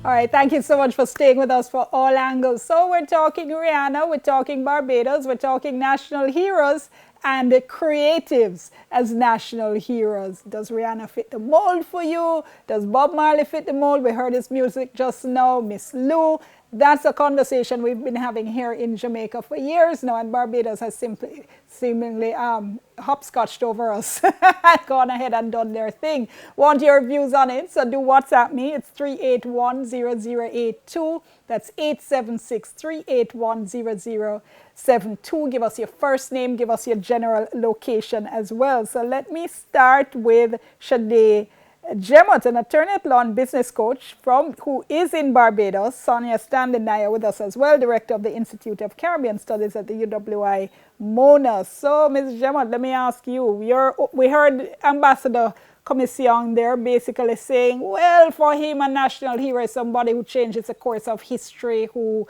All right, thank you so much for staying with us for all angles. So we're talking Rihanna, we're talking Barbados, we're talking national heroes and the creatives as national heroes. Does Rihanna fit the mold for you? Does Bob Marley fit the mold? We heard his music just now, Miss Lou. That's a conversation we've been having here in Jamaica for years now, and Barbados has simply seemingly hopscotched over us, gone ahead and done their thing. Want your views on it? So do WhatsApp me. It's 3810082. That's 876-381-0072. Give us your first name. Give us your general location as well. So let me start with Sade Gemot, an attorney at law and business coach who is in Barbados. Sonia Stanley Naya with us as well, director of the Institute of Caribbean Studies at the UWI Mona. So, Ms. Gemot, let me ask you, we heard Ambassador Commission there basically saying, well, for him, a national hero is somebody who changes the course of history, who,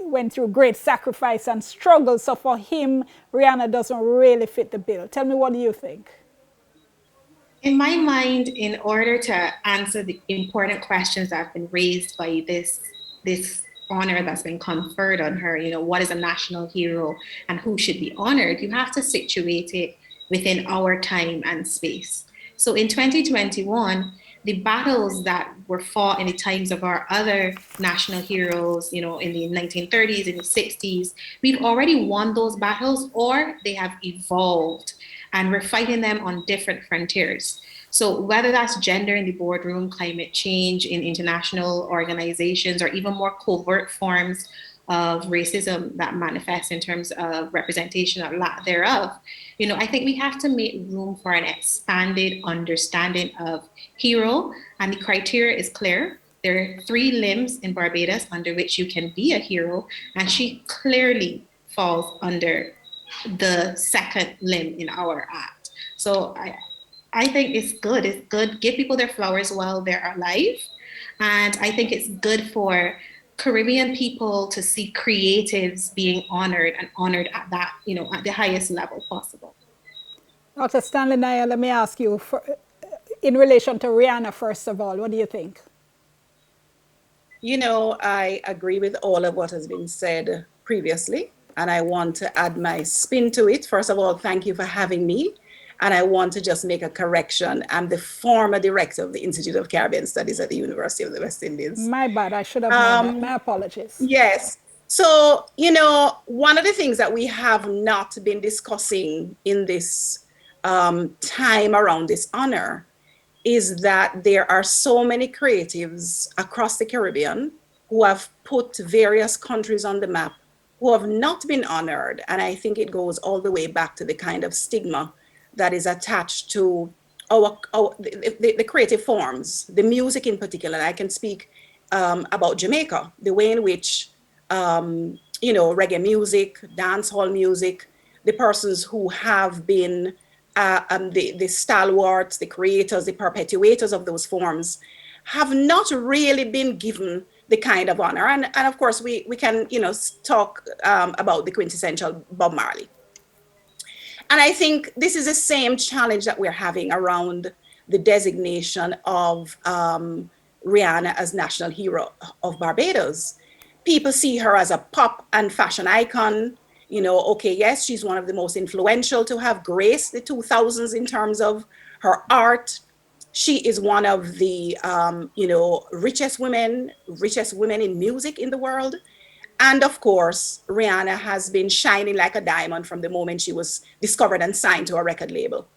went through great sacrifice and struggle. So for him, Rihanna doesn't really fit the bill. Tell me, what do you think? In my mind, in order to answer the important questions that have been raised by this honor that's been conferred on her, what is a national hero and who should be honored, you have to situate it within our time and space. So in 2021, the battles that were fought in the times of our other national heroes, in the 1930s, in the 60s, we've already won those battles or they have evolved and we're fighting them on different frontiers. So whether that's gender in the boardroom, climate change in international organizations, or even more covert forms of racism that manifest in terms of representation or lack thereof, I think we have to make room for an expanded understanding of hero, and the criteria is clear. There are 3 limbs in Barbados under which you can be a hero, and she clearly falls under the second limb in our act. So I think it's good. It's good. Give people their flowers while they're alive. And I think it's good for Caribbean people to see creatives being honored and honored at that, at the highest level possible. Dr. Stanley Naya, let me ask you, in relation to Rihanna, first of all, what do you think? I agree with all of what has been said previously, and I want to add my spin to it. First of all, thank you for having me. And I want to just make a correction. I'm the former director of the Institute of Caribbean Studies at the University of the West Indies. My bad, I should have known that. My apologies. Yes. So, one of the things that we have not been discussing in this time around this honor is that there are so many creatives across the Caribbean who have put various countries on the map who have not been honored. And I think it goes all the way back to the kind of stigma that is attached to the creative forms, the music in particular. And I can speak about Jamaica, the way in which, reggae music, dancehall music, the persons who have been the stalwarts, the creators, the perpetuators of those forms have not really been given the kind of honor. And of course, we can, talk about the quintessential Bob Marley. And I think this is the same challenge that we're having around the designation of Rihanna as national hero of Barbados. People see her as a pop and fashion icon. Okay, yes, she's one of the most influential to have graced the 2000s in terms of her art. She is one of the, richest women in music in the world. And of course, Rihanna has been shining like a diamond from the moment she was discovered and signed to a record label.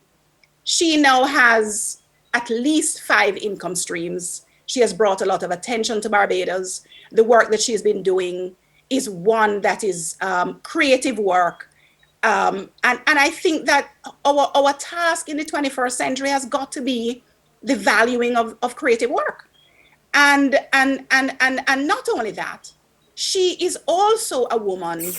She now has at least 5 income streams. She has brought a lot of attention to Barbados. The work that she's been doing is one that is creative work. And I think that our task in the 21st century has got to be the valuing of creative work. And not only that, she is also a woman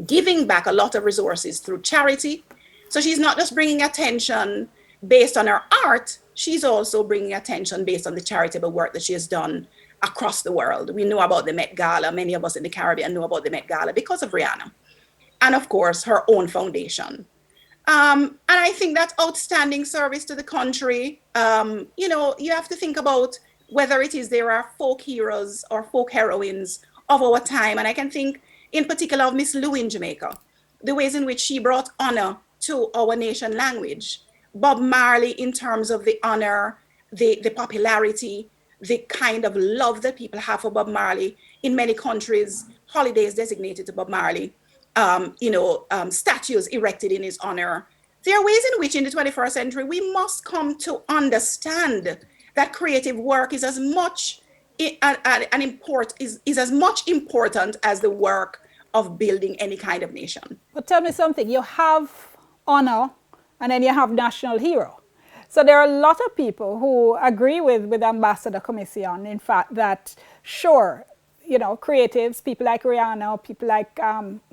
giving back a lot of resources through charity. So she's not just bringing attention based on her art, she's also bringing attention based on the charitable work that she has done across the world. We know about the Met Gala. Many of us in the Caribbean know about the Met Gala because of Rihanna. And of course, her own foundation. And I think that's outstanding service to the country. You have to think about whether it is there are folk heroes or folk heroines of our time. And I can think in particular of Miss Lou in Jamaica, the ways in which she brought honor to our nation language. Bob Marley, in terms of the honor, the popularity, the kind of love that people have for Bob Marley. In many countries, holidays designated to Bob Marley, statues erected in his honor. There are ways in which in the 21st century, we must come to understand that creative work is as much is as much important as the work of building any kind of nation. But tell me something. You have honor and then you have national hero. So there are a lot of people who agree with Ambassador Commission, in fact, that sure, creatives, people like Rihanna, people like,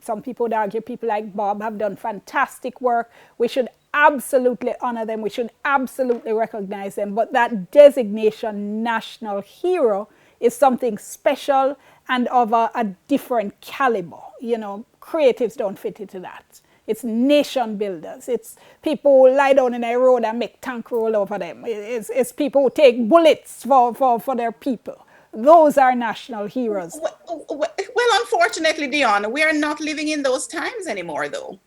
some people would argue, people like Bob have done fantastic work. We should absolutely honor them. We should absolutely recognize them. But that designation, national hero, is something special and of a different caliber. Creatives don't fit into that. It's nation builders. It's people who lie down in a road and make tank roll over them. It's people who take bullets for their people. Those are national heroes. Well, unfortunately, Dion, we are not living in those times anymore, though.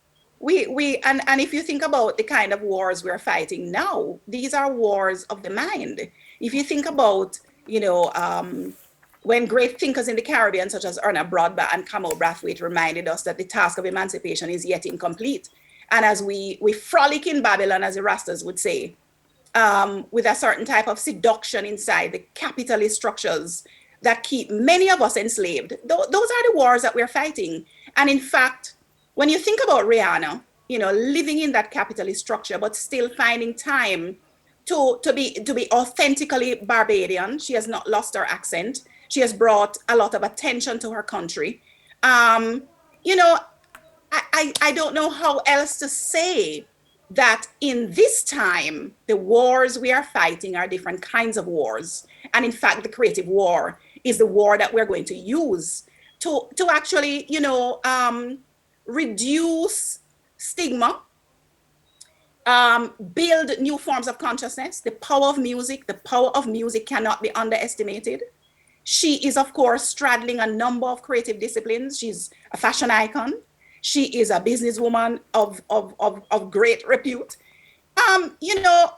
And if you think about the kind of wars we're fighting now, these are wars of the mind. If you think about, when great thinkers in the Caribbean, such as Erna Broadbent and Kamau Brathwaite, reminded us that the task of emancipation is yet incomplete. And as we frolic in Babylon, as the Rastas would say, with a certain type of seduction inside the capitalist structures that keep many of us enslaved, those are the wars that we're fighting. And in fact, when you think about Rihanna, living in that capitalist structure, but still finding time to be authentically Barbadian, she has not lost her accent. She has brought a lot of attention to her country. I don't know how else to say that in this time, the wars we are fighting are different kinds of wars. And in fact, the creative war is the war that we're going to use to actually, reduce stigma, build new forms of consciousness. The power of music cannot be underestimated. She is, of course, straddling a number of creative disciplines. She's a fashion icon. She is a businesswoman of great repute.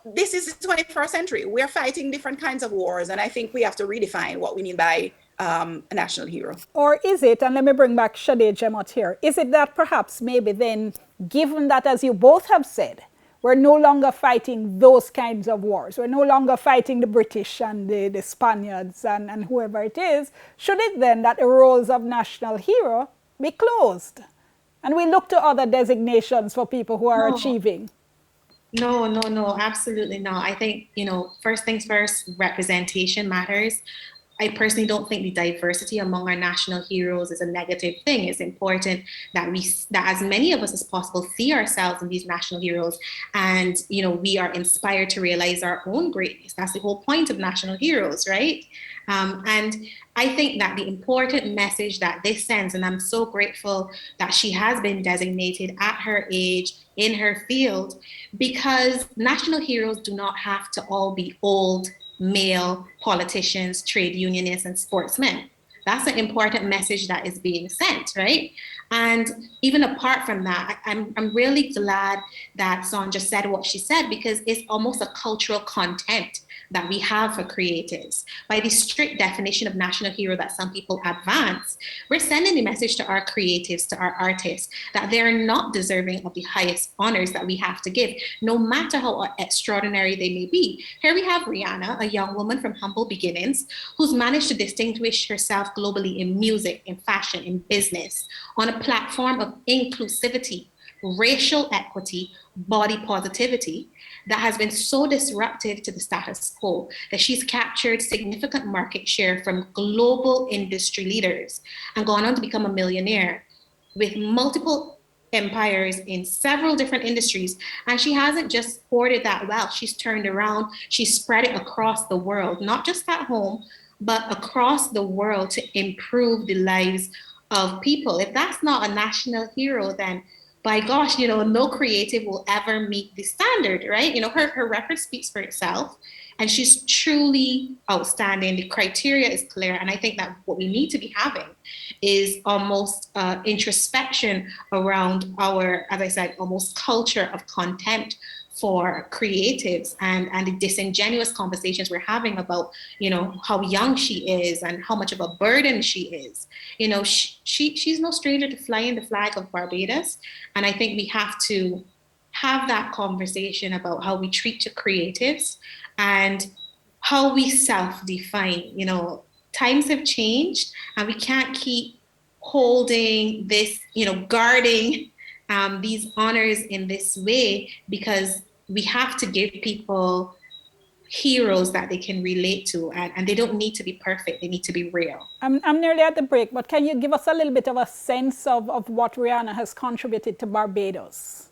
This is the 21st century. We're fighting different kinds of wars, and I think we have to redefine what we mean by a national hero. Or is it, and let me bring back Sade Jemot here, is it that perhaps maybe then, given that, as you both have said, we're no longer fighting those kinds of wars. We're no longer fighting the British and the Spaniards and whoever it is. Should it then that the roles of national hero be closed? And we look to other designations for people who are achieving. No, absolutely not. I think, first things first, representation matters. I personally don't think the diversity among our national heroes is a negative thing. It's important that as many of us as possible see ourselves in these national heroes, and we are inspired to realize our own greatness. That's the whole point of national heroes, right? And I think that the important message that this sends, and I'm so grateful that she has been designated at her age in her field, because national heroes do not have to all be old male politicians, trade unionists, and sportsmen. That's an important message that is being sent, right? And even apart from that, I'm really glad that Sandra said what she said, because it's almost a cultural content that we have for creatives. By the strict definition of national hero that some people advance, we're sending the message to our creatives, to our artists, that they're not deserving of the highest honors that we have to give, no matter how extraordinary they may be. Here we have Rihanna, a young woman from humble beginnings, who's managed to distinguish herself globally in music, in fashion, in business, on a platform of inclusivity, racial equity, body positivity, that has been so disruptive to the status quo that she's captured significant market share from global industry leaders and gone on to become a millionaire with multiple empires in several different industries. And she hasn't just hoarded that wealth. She's turned around, she's spread it across the world, not just at home, but across the world to improve the lives of people. If that's not a national hero, then by gosh, no creative will ever meet the standard, right? Her record speaks for itself. And she's truly outstanding. The criteria is clear. And I think that what we need to be having is almost introspection around our, as I said, almost culture of contempt for creatives, and the disingenuous conversations we're having about, how young she is and how much of a burden she is. She's no stranger to flying the flag of Barbados. And I think we have to have that conversation about how we treat the creatives and how we self-define. Times have changed, and we can't keep holding this, guarding these honors in this way, because we have to give people heroes that they can relate to, and they don't need to be perfect, they need to be real. I'm nearly at the break, but can you give us a little bit of a sense of what Rihanna has contributed to Barbados?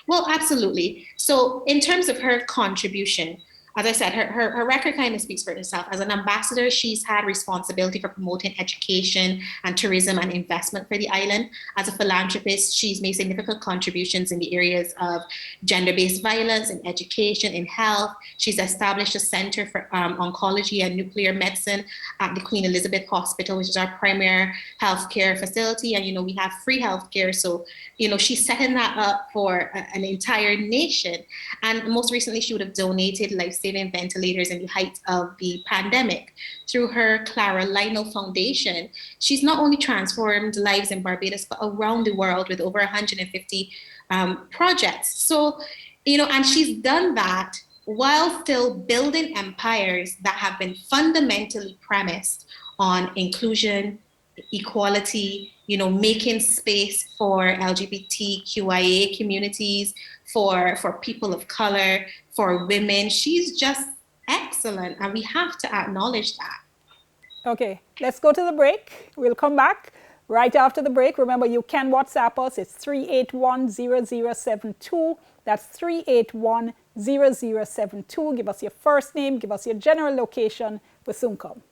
Well, absolutely. So in terms of her contribution, as I said, her record kind of speaks for itself. As an ambassador, she's had responsibility for promoting education and tourism and investment for the island. As a philanthropist, she's made significant contributions in the areas of gender-based violence, in education, in health. She's established a center for oncology and nuclear medicine at the Queen Elizabeth Hospital, which is our primary healthcare facility. And, we have free healthcare. So, she's setting that up for an entire nation. And most recently, she would have donated life-saving ventilators in the height of the pandemic. Through her Clara Lionel Foundation, she's not only transformed lives in Barbados, but around the world with over 150 projects. So, and she's done that while still building empires that have been fundamentally premised on inclusion, equality, making space for LGBTQIA communities, for people of color, for women. She's just excellent, and we have to acknowledge that. Okay, let's go to the break. We'll come back right after the break. Remember, you can WhatsApp us. It's 3810072. That's 3810072. Give us your first name, give us your general location. We'll soon come.